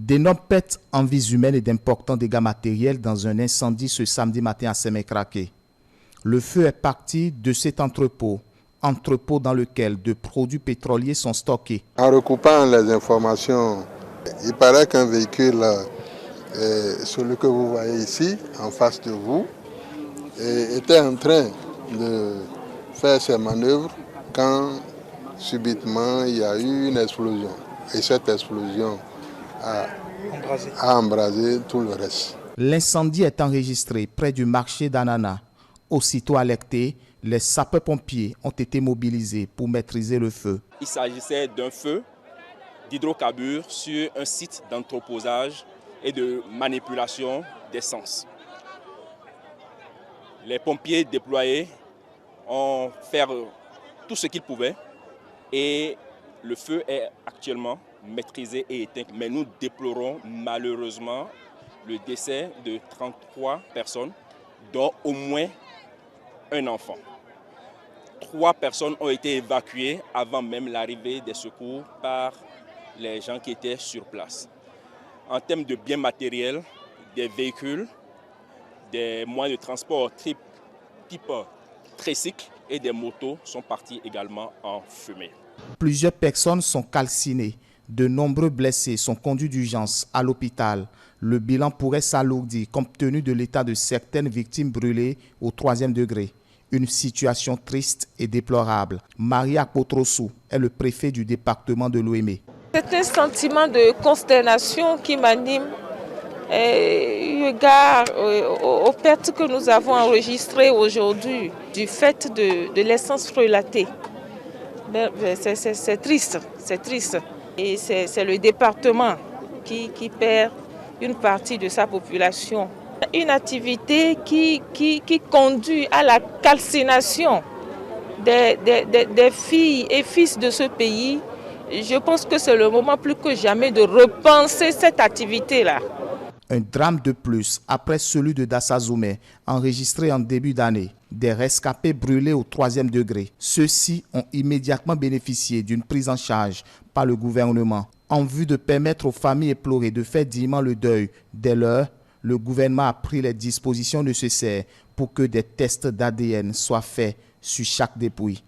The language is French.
D'énormes pertes en vies humaines et d'importants dégâts matériels dans un incendie ce samedi matin à Sémécraké. Le feu est parti de cet entrepôt dans lequel de produits pétroliers sont stockés. En recoupant les informations, il paraît qu'un véhicule, celui que vous voyez ici, en face de vous, était en train de faire ses manœuvres quand subitement il y a eu une explosion. Et cette explosion a embrasé tout le reste. L'incendie est enregistré près du marché d'Anana. Aussitôt alertés, les sapeurs-pompiers ont été mobilisés pour maîtriser le feu. Il s'agissait d'un feu d'hydrocarbures sur un site d'entreposage et de manipulation d'essence. Les pompiers déployés ont fait tout ce qu'ils pouvaient et le feu est actuellement maîtrisé et éteint. Mais nous déplorons malheureusement le décès de 33 personnes, dont au moins un enfant. 3 personnes ont été évacuées avant même l'arrivée des secours par les gens qui étaient sur place. En termes de biens matériels, des véhicules, des moyens de transport type tricycle et des motos sont partis également en fumée. Plusieurs personnes sont calcinées. De nombreux blessés sont conduits d'urgence à l'hôpital. Le bilan pourrait s'alourdir compte tenu de l'état de certaines victimes brûlées au 3e degré. Une situation triste et déplorable. Maria Potrosu est le préfet du département de Lomé. C'est un sentiment de consternation qui m'anime eu égard aux pertes que nous avons enregistrées aujourd'hui du fait de l'essence frelatée. C'est triste, c'est triste. Et c'est le département qui perd une partie de sa population. Une activité qui conduit à la calcination des filles et fils de ce pays. Je pense que c'est le moment plus que jamais de repenser cette activité-là. Un drame de plus après celui de Dassazoumé, enregistré en début d'année. Des rescapés brûlés au 3e degré. Ceux-ci ont immédiatement bénéficié d'une prise en charge par le gouvernement. En vue de permettre aux familles éplorées de faire dignement le deuil dès lors, le gouvernement a pris les dispositions nécessaires pour que des tests d'ADN soient faits sur chaque dépouille.